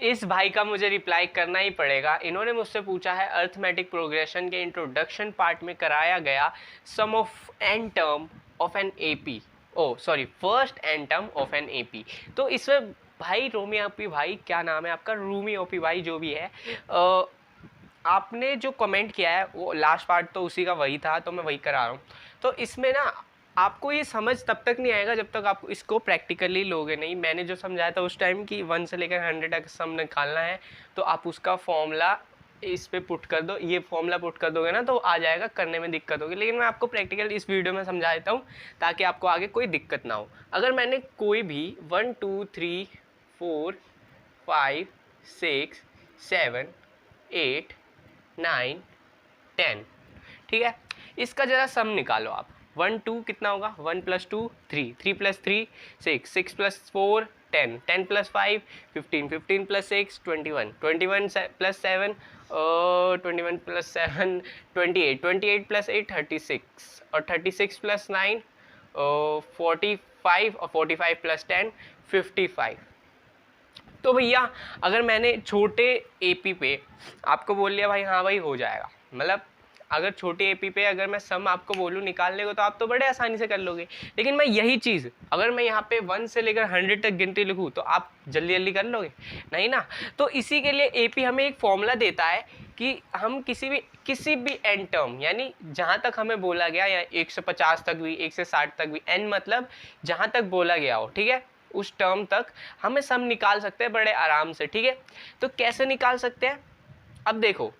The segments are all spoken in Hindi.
इस भाई का मुझे रिप्लाई करना ही पड़ेगा। इन्होंने मुझसे पूछा है अर्थमेटिक प्रोग्रेशन के इंट्रोडक्शन पार्ट में कराया गया sum of n term of an AP, first n term of an AP. तो इसमें भाई रोमी ओपी भाई, क्या नाम है आपका, रूमी ओपी भाई जो भी है, आपने जो कमेंट किया है वो लास्ट पार्ट तो उसी का वही था, तो मैं वही करा रहा हूँ। तो इसमें ना आपको ये समझ तब तक नहीं आएगा जब तक आप इसको प्रैक्टिकली लोगे नहीं। मैंने जो समझाया था उस टाइम कि 1 से लेकर 100 तक सम निकालना है, तो आप उसका फॉर्मूला इस पे पुट कर दो, ये फॉर्मूला पुट कर दोगे ना तो आ जाएगा, करने में दिक्कत होगी। लेकिन मैं आपको प्रैक्टिकल इस वीडियो में समझा देता हूँ ताकि आपको आगे कोई दिक्कत ना हो। अगर मैंने कोई भी 1 2 3 4 5 6 7 8 9 10, ठीक है, इसका जरा सम निकालो आप। 1 2 कितना होगा, 1 + 2 3, 3 + 3 6, 6 + 4 10, 10 + 5 15, 15 + 6 21, 21 + 7 21 + 7 28, 28 + 8 36, और 36 + 9 45, और 45 + 10 55। तो भैया अगर मैंने छोटे एपी पे आपको बोल लिया भाई हाँ भाई हो जाएगा, मतलब अगर छोटे एपी पे अगर मैं सम आपको बोलूँ निकालने को तो आप तो बड़े आसानी से कर लोगे। लेकिन मैं यही चीज़ अगर मैं यहाँ पे 1 से लेकर 100 तक गिनती लिखूँ तो आप जल्दी जल्दी कर लोगे नहीं ना। तो इसी के लिए एपी हमें एक फॉर्मूला देता है कि हम किसी भी एन टर्म, यानी जहाँ तक हमें बोला गया, या 150 तक भी 160 तक भी, एन मतलब जहाँ तक बोला गया हो, ठीक है, उस टर्म तक हमें सम निकाल सकते हैं बड़े आराम से। ठीक है, तो कैसे निकाल सकते हैं, अब देखो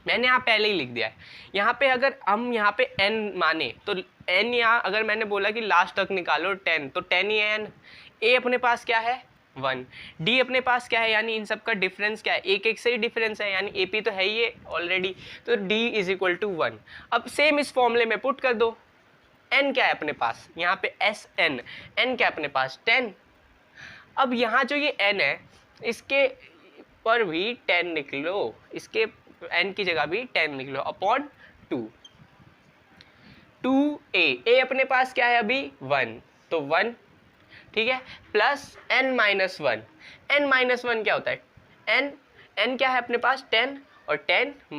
मैंने यहाँ पहले ही लिख दिया है। यहाँ पे अगर हम यहाँ पे n माने तो n, यहाँ अगर मैंने बोला कि लास्ट तक निकालो 10, तो 10 ही है n। a अपने पास क्या है 1, d अपने पास क्या है, यानी इन सब का डिफरेंस क्या है, एक एक से ही डिफरेंस है, यानी ap तो है ही है ऑलरेडी, तो d = 1। अब सेम इस फॉर्मूले में पुट कर दो। n क्या है अपने पास, यहाँ पे Sn, n क्या है अपने पास 10। अब यहाँ जो ये n है इसके पर भी 10 निकलो, इसके n की जगह भी 10 निकलो अपॉन 2। 2a अपने पास क्या है अभी 1, तो 1, ठीक है, प्लस n - 1। n - 1 क्या होता है, n क्या है अपने पास 10, और 10 -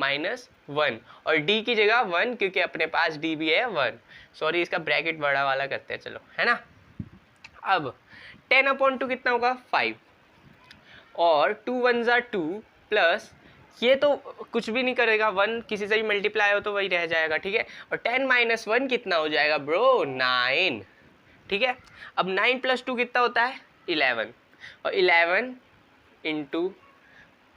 1, और d की जगह 1 क्योंकि अपने पास d भी है 1। सॉरी इसका ब्रैकेट बड़ा वाला करते हैं, चलो है ना। अब 10/2 कितना होगा 5, और 2 1 = 2, प्लस ये तो कुछ भी नहीं करेगा, 1 किसी से भी मल्टीप्लाई हो तो वही रह जाएगा, ठीक है, और 10 - 1 कितना हो जाएगा ब्रो 9, ठीक है। अब 9 + 2 कितना होता है 11, और 11 ×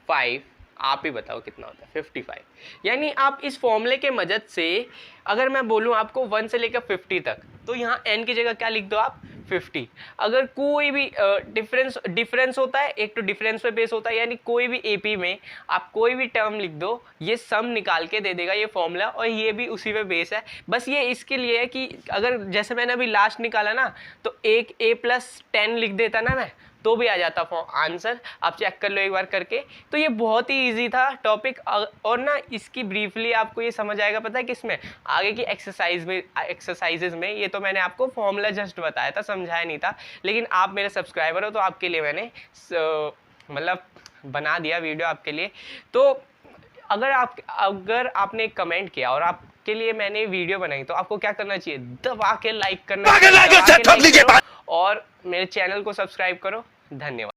5 आप ही बताओ कितना होता है 55। यानी आप इस फॉर्मूले के मदद से अगर मैं बोलूँ आपको 1 से लेकर 50 तक, तो यहाँ n की जगह क्या लिख दो आप 50। अगर कोई भी डिफरेंस होता है, एक तो डिफरेंस पे बेस होता है, यानी कोई भी एपी में आप कोई भी टर्म लिख दो ये सम निकाल के दे देगा ये फॉर्मूला, और ये भी उसी पे बेस है। बस ये इसके लिए है कि अगर जैसे मैंने अभी लास्ट निकाला ना, तो एक a + 10 लिख देता ना मैं, तो भी आ जाता आंसर। आप चेक कर लो एक बार करके। तो ये बहुत ही इजी था टॉपिक, और ना इसकी ब्रीफली आपको ये समझ आएगा पता है किसमें, आगे की एक्सरसाइजेज में। ये तो मैंने आपको फॉर्मूला जस्ट बताया था, समझाया नहीं था, लेकिन आप मेरे सब्सक्राइबर हो तो आपके लिए मैंने मतलब बना दिया वीडियो आपके लिए। तो अगर आपने कमेंट किया और आपके लिए मैंने वीडियो बनाई, तो आपको क्या करना चाहिए, दबा के लाइक करना चाहिए, और मेरे चैनल को सब्सक्राइब करो। धन्यवाद।